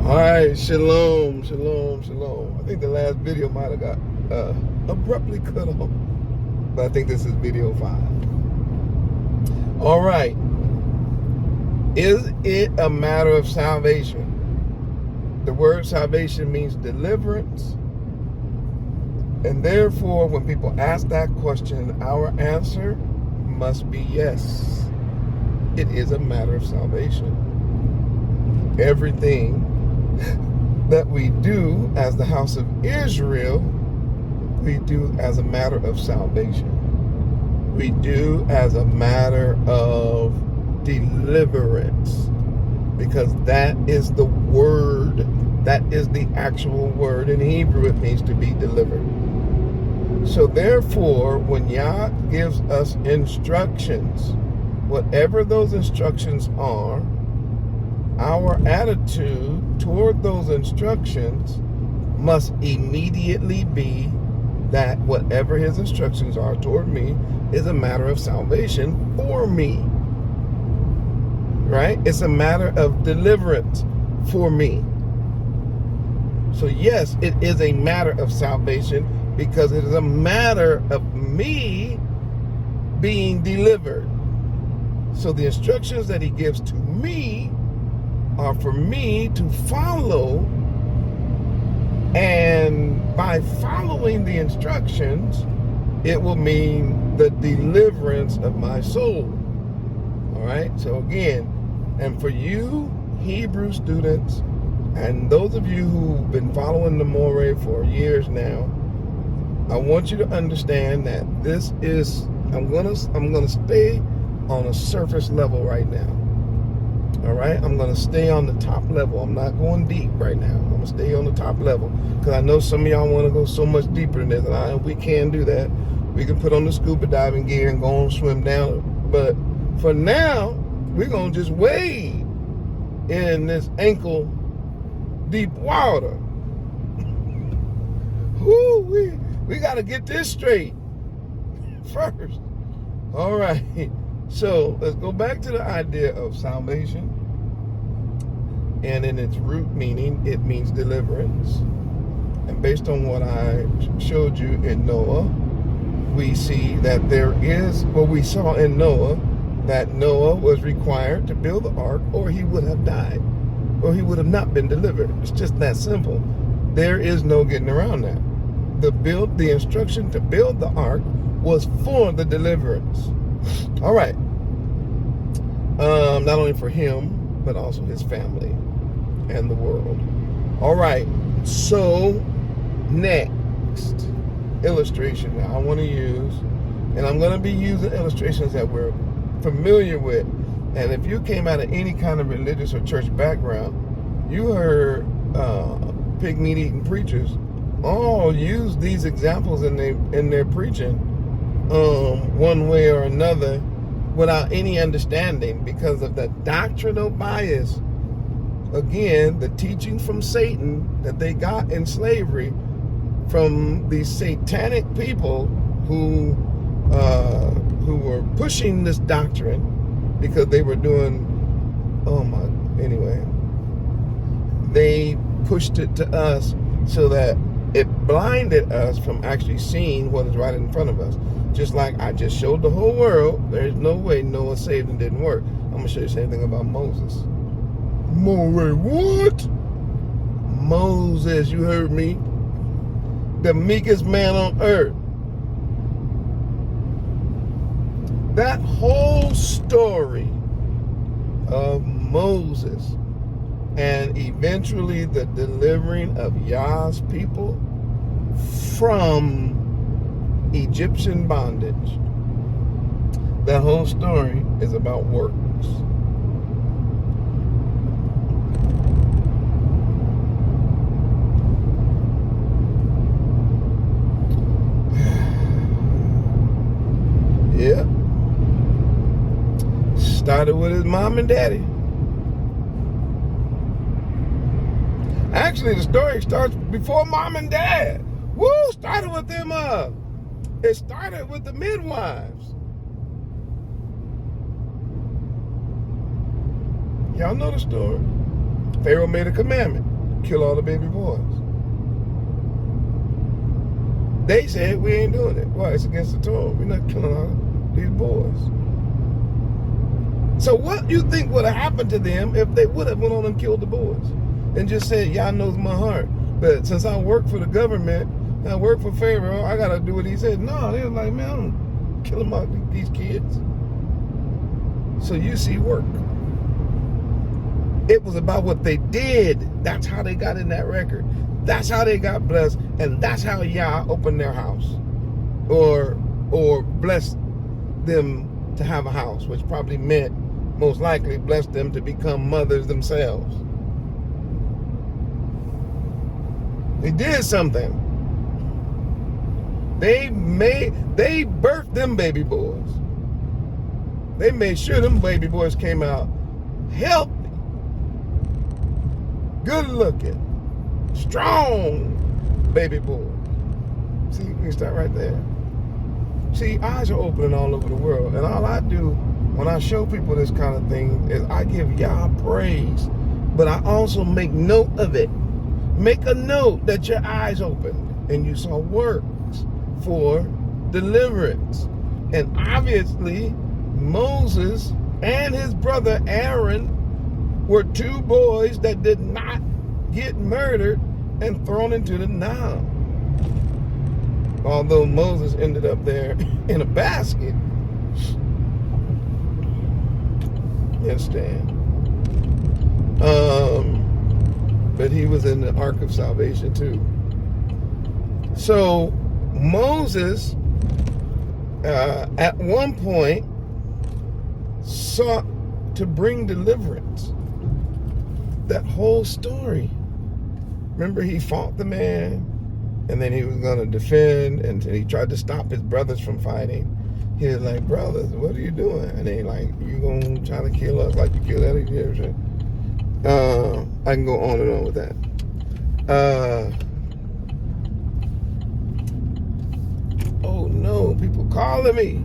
All right, shalom, shalom, shalom. I think the last video might have got abruptly cut off, but I think this is video 5. All right. Is it a matter of salvation? The word salvation means deliverance. And therefore, when people ask that question, our answer must be yes. It is a matter of salvation. Everything that we do as the house of Israel, we do as a matter of salvation. We do as a matter of deliverance, because that is the word, that is the actual word. In Hebrew, it means to be delivered. So therefore, when Yah gives us instructions, whatever those instructions are, our attitude toward those instructions must immediately be that whatever his instructions are toward me is a matter of salvation for me. Right? It's a matter of deliverance for me. So yes, it is a matter of salvation because it is a matter of me being delivered. So the instructions that he gives to me are for me to follow, and by following the instructions, it will mean the deliverance of my soul. All right, so again, and for you Hebrew students, and those of you who've been following the Moreh for years now, I want you to understand that this is, I'm gonna stay on a surface level right now. All right, I'm going to stay on the top level. I'm not going deep right now. I'm going to stay on the top level because I know some of y'all want to go so much deeper than this, and we can do that. We can put on the scuba diving gear and go and swim down. But for now, we're going to just wade in this ankle deep water. Whoo, we got to get this straight first. All right. So let's go back to the idea of salvation. And in its root meaning, it means deliverance. And based on what I showed you in Noah, we see that there is, what we saw in Noah, that Noah was required to build the ark or he would have died, or he would have not been delivered. It's just that simple. There is no getting around that. The instruction to build the ark was for the deliverance. All right. Not only for him, but also his family and the world. All right. So next illustration I want to use, and I'm going to be using illustrations that we're familiar with. And if you came out of any kind of religious or church background, you heard pig meat eating preachers all use these examples in their preaching. One way or another, without any understanding, because of the doctrinal bias. Again, the teaching from Satan that they got in slavery from these satanic people who were pushing this doctrine because they were doing, anyway, they pushed it to us so that it blinded us from actually seeing what is right in front of us. Just like I just showed the whole world, there's no way Noah saved and didn't work. I'm going to show you the same thing about Moses. Moreh, what? Moses, you heard me. The meekest man on earth. That whole story of Moses and eventually the delivering of Yah's people from Egyptian bondage. That whole story is about works. Yeah. Started with his mom and daddy. Actually, the story starts before mom and dad. Woo! Started with them. It started with the midwives. Y'all know the story. Pharaoh made a commandment. kill all the baby boys. They said we ain't doing it. Why? It's against the Torah. We're not killing all these boys. So what you think would have happened to them if they would have went on and killed the boys and just said, Yah knows my heart, but since I work for the government and I work for Pharaoh, I gotta do what he said. No, they was like, man, I'm killing these kids. So you see work. It was about what they did. That's how they got in that record. That's how they got blessed, and that's how Yah opened their house, or blessed them to have a house, which probably meant most likely blessed them to become mothers themselves. They did something. They birthed them baby boys. They made sure them baby boys came out healthy, good looking, strong baby boys. See, we can start right there. See, eyes are opening all over the world, and all I do when I show people this kind of thing is I give Yah praise, but I also make note of it. Make a note that your eyes opened and you saw works for deliverance. And obviously, Moses and his brother Aaron were two boys that did not get murdered and thrown into the Nile. Although Moses ended up there in a basket. You understand? But he was in the Ark of Salvation too. So Moses, at one point, sought to bring deliverance. That whole story. Remember, he fought the man, and then he was going to defend, and he tried to stop his brothers from fighting. He was like, brothers, what are you doing? And they like, you going to try to kill us like you killed that Egyptian? I can go on and on with that. Oh no, people calling me.